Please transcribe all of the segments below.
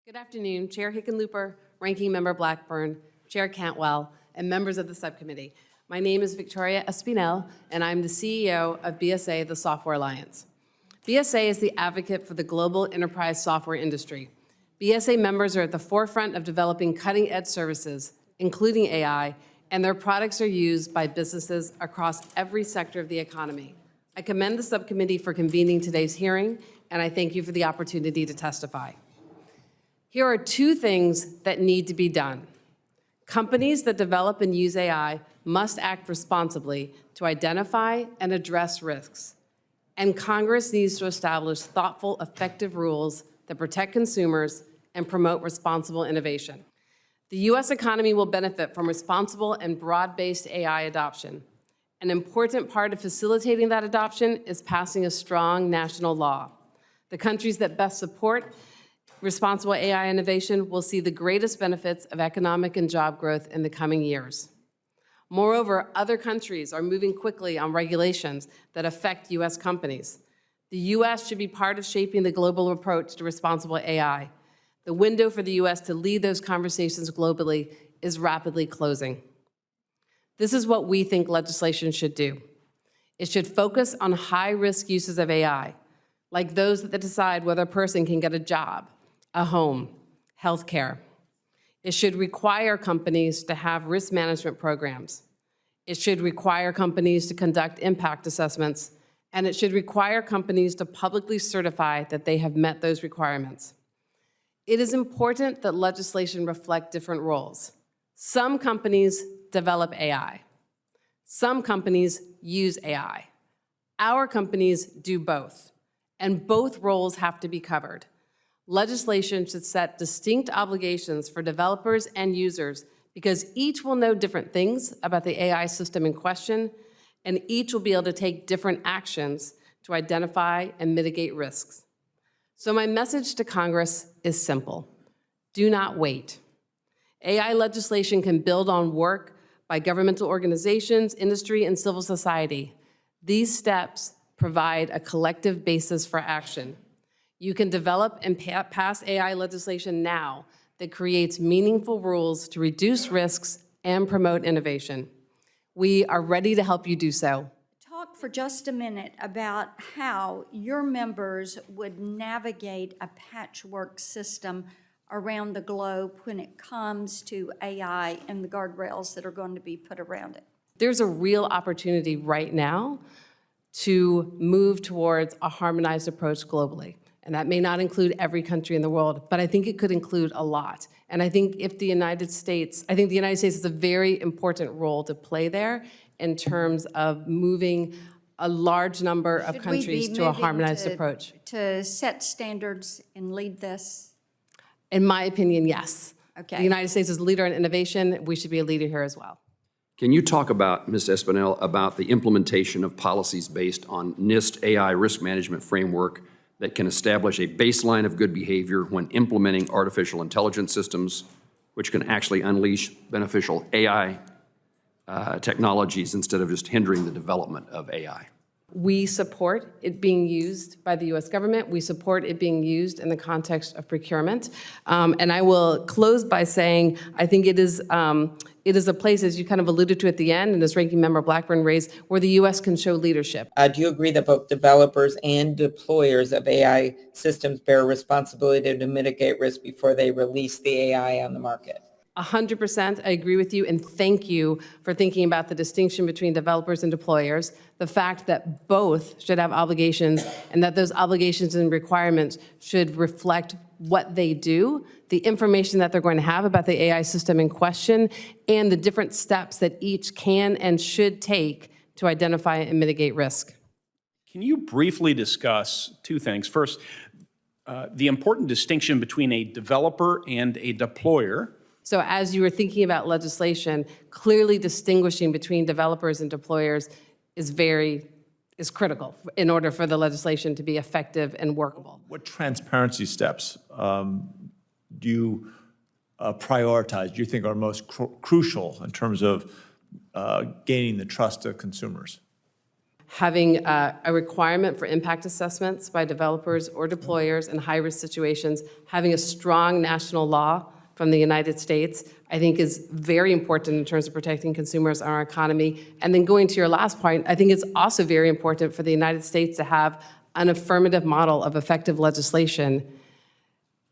Good afternoon, Chair Hickenlooper, Ranking Member Blackburn, Chair Cantwell, and members of the subcommittee. My name is Victoria Espinel, and I'm the CEO of BSA, the Software Alliance. BSA is the advocate for the global enterprise software industry. BSA members are at the forefront of developing cutting-edge services, including AI, and their products are used by businesses across every sector of the economy. I commend the subcommittee for convening today's hearing, and I thank you for the opportunity to testify. Here are two things that need to be done. Companies that develop and use AI must act responsibly to identify and address risks. And Congress needs to establish thoughtful, effective rules that protect consumers and promote responsible innovation. The U.S. economy will benefit from responsible and broad-based AI adoption. An important part of facilitating that adoption is passing a strong national law. The countries that best support responsible AI innovation will see the greatest benefits of economic and job growth in the coming years. Moreover, other countries are moving quickly on regulations that affect U.S. companies. The U.S. should be part of shaping the global approach to responsible AI. The window for the U.S. to lead those conversations globally is rapidly closing. This is what we think legislation should do. It should focus on high-risk uses of AI, like those that decide whether a person can get a job, a home, healthcare. It should require companies to have risk management programs. It should require companies to conduct impact assessments, and it should require companies to publicly certify that they have met those requirements. It is important that legislation reflect different roles. Some companies develop AI. Some companies use AI. Our companies do both, and both roles have to be covered. Legislation should set distinct obligations for developers and users because each will know different things about the AI system in question, and each will be able to take different actions to identify and mitigate risks. So my message to Congress is simple. Do not wait. AI legislation can build on work by governmental organizations, industry, and civil society. These steps provide a collective basis for action. You can develop and pass AI legislation now that creates meaningful rules to reduce risks and promote innovation. We are ready to help you do so. Talk for just a minute about how your members would navigate a patchwork system around the globe when it comes to AI and the guardrails that are going to be put around it. There's a real opportunity right now to move towards a harmonized approach globally. And that may not include every country in the world, but I think it could include a lot. And I think the United States has a very important role to play there in terms of moving a large number of countries to a harmonized approach. To set standards and lead this? In my opinion, yes. Okay. The United States is a leader in innovation. We should be a leader here as well. Can you talk about, Ms. Espinel, about the implementation of policies based on NIST AI risk management framework that can establish a baseline of good behavior when implementing artificial intelligence systems, which can actually unleash beneficial AI technologies instead of just hindering the development of AI? We support it being used by the U.S. government. We support it being used in the context of procurement. And I will close by saying I think it is a place, as you kind of alluded to at the end, and as Ranking Member Blackburn raised, where the U.S. can show leadership. Do you agree that both developers and deployers of AI systems bear responsibility to mitigate risk before they release the AI on the market? 100%, I agree with you, and thank you for thinking about the distinction between developers and deployers, the fact that both should have obligations, and that those obligations and requirements should reflect what they do, the information that they're going to have about the AI system in question, and the different steps that each can and should take to identify and mitigate risk. Can you briefly discuss two things? First, the important distinction between a developer and a deployer. So as you were thinking about legislation, clearly distinguishing between developers and deployers is critical in order for the legislation to be effective and workable. What transparency steps do you prioritize, do you think are most crucial in terms of gaining the trust of consumers? having a requirement for impact assessments by developers or deployers in high-risk situations, having a strong national law from the United States, I think is very important in terms of protecting consumers and our economy. And then going to your last point, I think it's also very important for the United States to have an affirmative model of effective legislation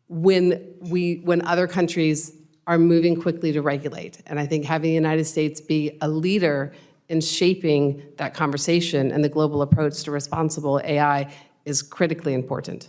when other countries are moving quickly to regulate. And I think having the United States be a leader in shaping that conversation and the global approach to responsible AI is critically important.